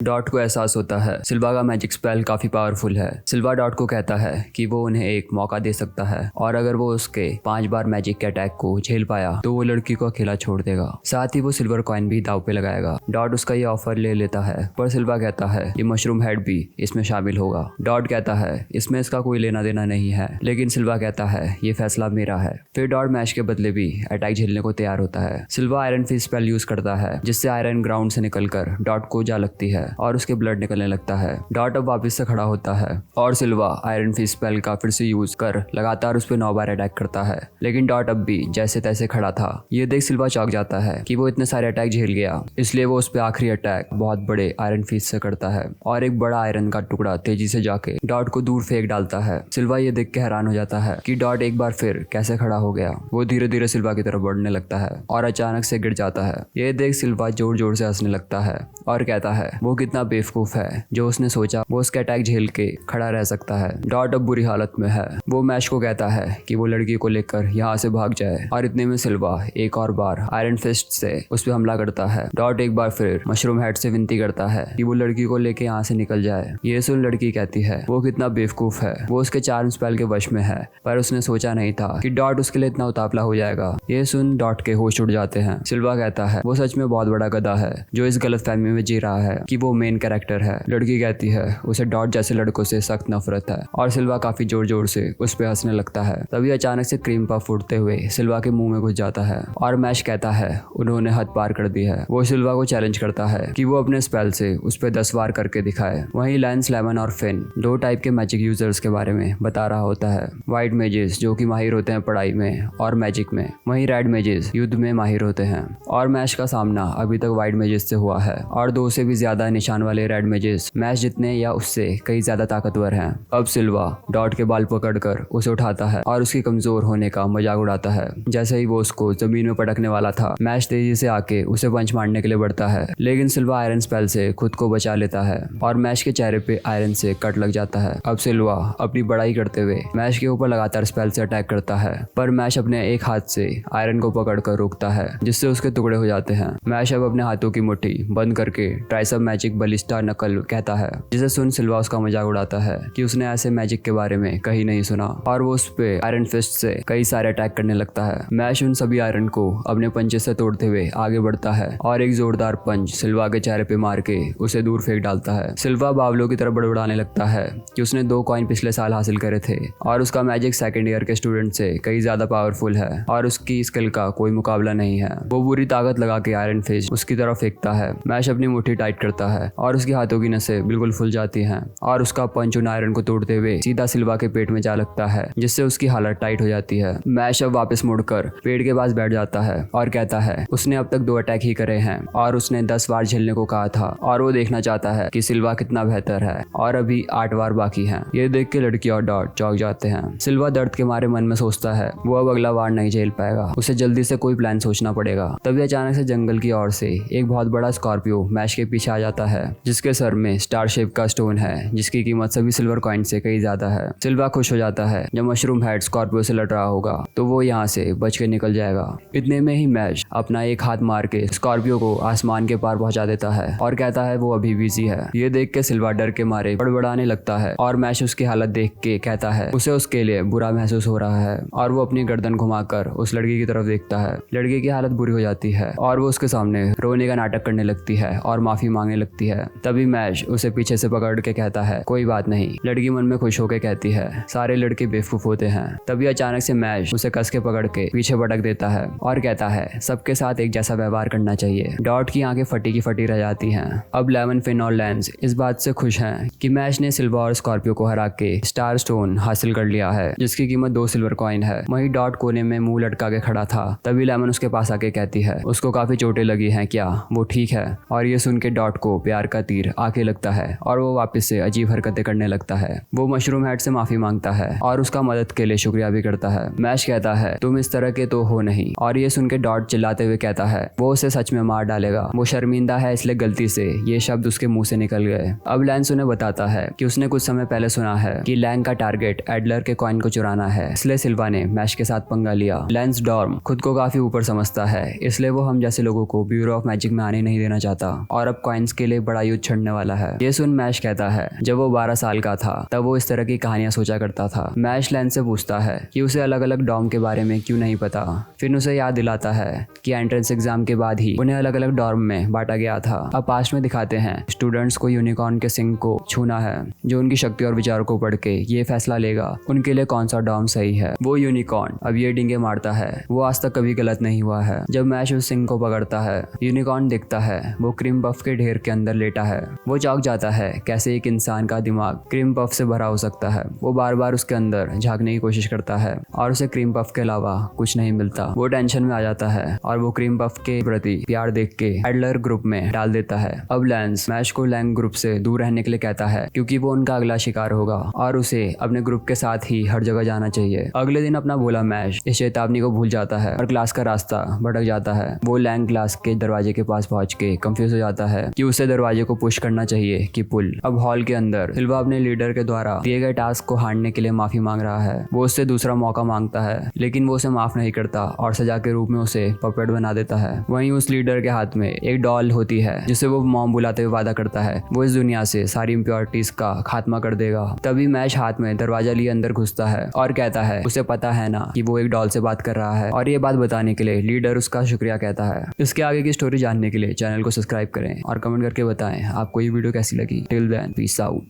Dot को एहसास होता है सिल्वा का मैजिक स्पेल काफी पावरफुल है। सिल्वा डॉट को कहता है कि वो उन्हें एक मौका दे सकता है और अगर वो उसके 5 बार मैजिक के अटैक को झेल पाया तो वो लड़की को अकेला छोड़ देगा। साथ ही वो सिल्वर कॉइन भी दाव पे लगाएगा। डॉट उसका ये ऑफर ले लेता है पर सिल्वा कहता है कि मशरूम हेड भी इसमें शामिल होगा। डॉट कहता है इसमें इसका कोई लेना देना नहीं है, लेकिन सिल्वा कहता है ये फैसला मेरा है। फिर डॉट मैच के बदले भी अटैक झेलने को तैयार होता है। सिल्वा आयरन फिस्ट स्पेल यूज करता है जिससे आयरन ग्राउंड से निकलकर डॉट को जा लगती है और उसके ब्लड निकलने लगता है। डॉट अब वापस से खड़ा होता है और सिल्वा आयरन फिस्ट स्पेल का फिर से यूज कर लगातार उस पर 9 बार अटैक करता है, लेकिन डॉट अब भी जैसे तैसे खड़ा था। ये देख सिल्वा चौंक जाता है कि वो इतने सारे अटैक झेल गया, इसलिए वो उस पर आखिरी अटैक बहुत बड़े आयरन फिस्ट से करता है और एक बड़ा आयरन का टुकड़ा तेजी से जाके डॉट को दूर फेंक डालता है। सिल्वा ये देख के हैरान हो जाता है कि डॉट एक बार फिर कैसे खड़ा हो गया। वो धीरे धीरे सिल्वा की तरफ बढ़ने लगता है और अचानक से गिर जाता है। ये देख सिल्वा जोर जोर से हंसने लगता है और कहता है वो कितना बेवकूफ है जो उसने सोचा वो उसके अटैक झेल के खड़ा रह सकता है। डॉट अब बुरी हालत में है। वो मैश को कहता है कि वो लड़की को लेकर यहाँ से भाग जाए और इतने में सिल्वा एक और बार आयरन फिस्ट से उस पर हमला करता है। डॉट एक बार फिर मशरूम हेड से विनती करता है कि वो लड़की को लेके यहाँ से निकल जाए। ये सुन लड़की कहती है वो कितना बेवकूफ है, वो उसके चार्म स्पेल के वश में है, पर उसने सोचा नहीं था कि डॉट उसके लिए इतना उतावला हो जाएगा। ये सुन डॉट के होश उड़ जाते हैं। सिल्वा कहता है वो सच में बहुत बड़ा गधा है जो इस गलत फहमी में जी रहा है कि वो मेन कैरेक्टर है। लड़की कहती है उसे डॉट जैसे लड़कों से सख्त नफरत है और सिल्वा काफी जोर जोर से उस पर हंसने लगता है। तभी अचानक से क्रीम पफ फूटते हुए सिल्वा के मुंह में घुस जाता है और मैश कहता है उन्होंने हद पार कर दी है। वो सिल्वा को चैलेंज करता है कि वो अपने स्पेल से उस पर 10 बार करके दिखाए। वहीं लैंस, लेमन और फिन 2 टाइप के मैजिक यूजर्स के बारे में बता रहा होता है। व्हाइट मेजेस जो कि माहिर होते हैं पढ़ाई में और मैजिक में, वहीं रेड मेजेस युद्ध में माहिर होते हैं। और मैश का सामना अभी तक व्हाइट मेजेस से हुआ है और 2 से भी ज्यादा निशान वाले रेड मेजेस मैश जितने या उससे कई ज्यादा ताकतवर हैं। अब सिल्वा डॉट के बाल पकड़कर उसे उठाता है और उसकी कमजोर होने का मजाक उड़ाता है। जैसे ही वो उसको जमीन में पटकने वाला था, मैश तेजी से आके उसे पंच मारने के लिए बढ़ता है, लेकिन सिल्वा आयरन स्पेल से खुद को बचा लेता है और मैश के चेहरे पे आयरन से कट लग जाता है। अब सिल्वा अपनी बड़ाई करते हुए मैश के ऊपर लगातार स्पेल से अटैक करता है, पर मैश अपने एक हाथ से आयरन को पकड़कर रोकता है जिससे उसके टुकड़े हो जाते हैं। मैश अब अपने हाथों की मुट्ठी बंद करके ट्राइसेप मैजिक बलिस्टा नकल कहता है, जिसे सुन सिल्वा उसका मजाक उड़ाता है कि उसने ऐसे मैजिक के बारे में कहीं नहीं सुना और वो उस पे आयरन फिस्ट से कई सारे अटैक करने लगता है। मैश उन सभी आयरन को अपने पंचे से तोड़ते हुए आगे बढ़ता है और एक जोरदार पंच सिल्वा के चेहरे पे मार के उसे दूर फेंक डालता है। सिल्वा बावलों की तरफ बड़बड़ाने लगता है कि उसने 2 कॉइन पिछले साल हासिल करे थे और उसका मैजिक सेकेंड ईयर के स्टूडेंट से कई ज्यादा पावरफुल है और उसकी स्किल का कोई मुकाबला नहीं है। वो बुरी ताकत लगा के आयरन फिस्ट उसकी तरफ फेंकता है। मैश अपनी मुट्ठी टाइट करता है और उसके हाथों की नसें बिल्कुल फूल जाती हैं और उसका पंच उन आयरन को तोड़ते हुए सीधा सिल्वा के पेट में जा लगता है, जिससे उसकी हालत टाइट हो जाती है। मैश अब वापस मुड़कर पेड़ के पास बैठ जाता है और कहता है उसने अब तक 2 अटैक ही करे हैं और उसने 10 बार झेलने को कहा था और वो देखना चाहता है कि सिल्वा कितना बेहतर है और अभी 8 बार बाकी हैं। ये देख के लड़की और डॉट चौंक जाते हैं। सिल्वा दर्द के मारे मन में सोचता है वो अब अगला वार नहीं झेल पाएगा, उसे जल्दी से कोई प्लान सोचना पड़ेगा। तभी अचानक से जंगल की ओर से एक बहुत बड़ा स्कॉर्पियो मैश के पीछे आ जाता है, जिसके सर में स्टार शेप का स्टोन है जिसकी कीमत सभी सिल्वर कॉइन से कई ज्यादा है। सिल्वा खुश हो जाता है जब मशरूम हेड स्कॉर्पियो से लड़ रहा होगा तो वो यहाँ से बच के निकल जाएगा। इतने में ही मैश अपना एक हाथ मार के स्कॉर्पियो को आसमान के पार पहुंचा देता है और कहता है वो अभी बिजी है। ये देख के सिल्वा डर के मारे बड़बड़ाने लगता है और मैश उसकी हालत देख के कहता है उसे उसके लिए बुरा महसूस हो रहा है और वो अपनी गर्दन घुमाकर उस लड़की की तरफ देखता है। लड़की की हालत बुरी हो जाती है और वो उसके सामने रोने का नाटक करने लगती है और माफी मांगने लगती है। तभी मैश उसे पीछे से पकड़ के कहता है कोई बात नहीं। लड़की मन में खुश होकर कहती है सारे लड़के बेवकूफ होते हैं। तभी अचानक से मैश उसे कस के पकड़ के पीछे पटक देता है और कहता है सबके साथ एक जैसा व्यवहार करना चाहिए। डॉट की आंखें फटी की फटी रह जाती हैं। अब लेमन, फिन और लैंस इस बात से खुश हैं कि मैश ने सिल्वा और स्कॉर्पियो को हरा के स्टार स्टोन हासिल कर लिया है जिसकी कीमत 2 सिल्वर कॉइन है। वहीं डॉट कोने में मुंह लटका के खड़ा था। तभी लेमन उसके पास आके कहती है उसको काफी चोटें लगी हैं क्या, वो ठीक है? और ये सुन के डॉट को प्यार का तीर आके लगता है और वो वापस से अजीब हरकतें करने लगता है। वो मशरूम हेड से माफी मांगता है और उसका मदद के लिए शुक्रिया भी करता है। मैश कहता है तुम इस तरह के तो हो नहीं, और ये सुन के डॉट चिल्लाते हुए कहता है वो उसे सच में मार डालेगा। वो शर्मिंदा है इसलिए गलती से ये शब्द उसके मुंह से निकल गए। अब लैंस उन्हें बताता है कि उसने कुछ समय पहले सुना है कि लैंग का टारगेट एडलर के कॉइन को चुराना है, इसलिए सिल्वा ने मैश के साथ पंगा लिया। लैंस डॉर्म खुद को काफी ऊपर समझता है, इसलिए वो हम जैसे लोगों को ब्यूरो ऑफ मैजिक में आने नहीं देना चाहता और अब कॉइन्स के लिए बड़ा युद्ध छड़ने वाला है। ये सुन मैश कहता है जब वो 12 साल का था तब वो इस तरह की कहानियां सोचा करता था। मैश लैन से पूछता है कि उसे अलग अलग डॉर्म के बारे में क्यों नहीं पता। फिर उसे याद दिलाता है कि एंट्रेंस एग्जाम के बाद ही उन्हें अलग अलग डॉर्म में बांटा गया था। अब पास्ट में दिखाते हैं स्टूडेंट्स को यूनिकॉर्न के सिंग को छूना है जो उनकी शक्ति और विचारों को पढ़ के ये फैसला लेगा उनके लिए कौन सा डॉर्म सही है। वो यूनिकॉर्न अब ये डींगे मारता है, वो आज तक कभी गलत नहीं हुआ है। जब मैश उस सिंग को पकड़ता है यूनिकॉर्न दिखता है वो क्रीम पफ के ढेर के अंदर लेटा है। वो चौंक जाता है कैसे एक इंसान का दिमाग क्रीम पफ से भरा हो सकता है। वो बार बार उसके अंदर झांकने की कोशिश करता है और उसे क्रीम पफ के अलावा कुछ नहीं मिलता। वो टेंशन में आ जाता है और वो क्रीम पफ के प्रति प्यार देख के एडलर ग्रुप में डाल देता है। अब लैंस मैश को लैंग ग्रुप से दूर रहने के लिए कहता है क्योंकि वो उनका अगला शिकार होगा और उसे अपने ग्रुप के साथ ही हर जगह जाना चाहिए। अगले दिन अपना भोला मैश इस चेतावनी को भूल जाता है और क्लास का रास्ता भटक जाता है। वो लैंग क्लास के दरवाजे के पास पहुंच के कंफ्यूज हो जाता है कि उसे दरवाजे को पुश करना चाहिए कि पुल। अब हॉल के अंदर सिल्वा अपने लीडर के द्वारा दिए गए टास्क को हारने के लिए माफी मांग रहा है। वो उससे दूसरा मौका मांगता है लेकिन वो उसे माफ नहीं करता और सजा के रूप में उसे पपेट बना देता है। वहीं उस लीडर के हाथ में एक डॉल होती है जिसे वो मॉम बुलाते हुए वादा करता है वो इस दुनिया से सारी इम्प्योरिटीज का खात्मा कर देगा। तभी मैश हाथ में दरवाजा लिए अंदर घुसता है और कहता है उसे पता है ना कि वो एक डॉल से बात कर रहा है और ये बात बताने के लिए लीडर उसका शुक्रिया कहता है। इसके आगे की स्टोरी जानने के लिए चैनल को सब्सक्राइब करें और कमेंट करके बताएं आपको ये वीडियो कैसी लगी। Till then peace out.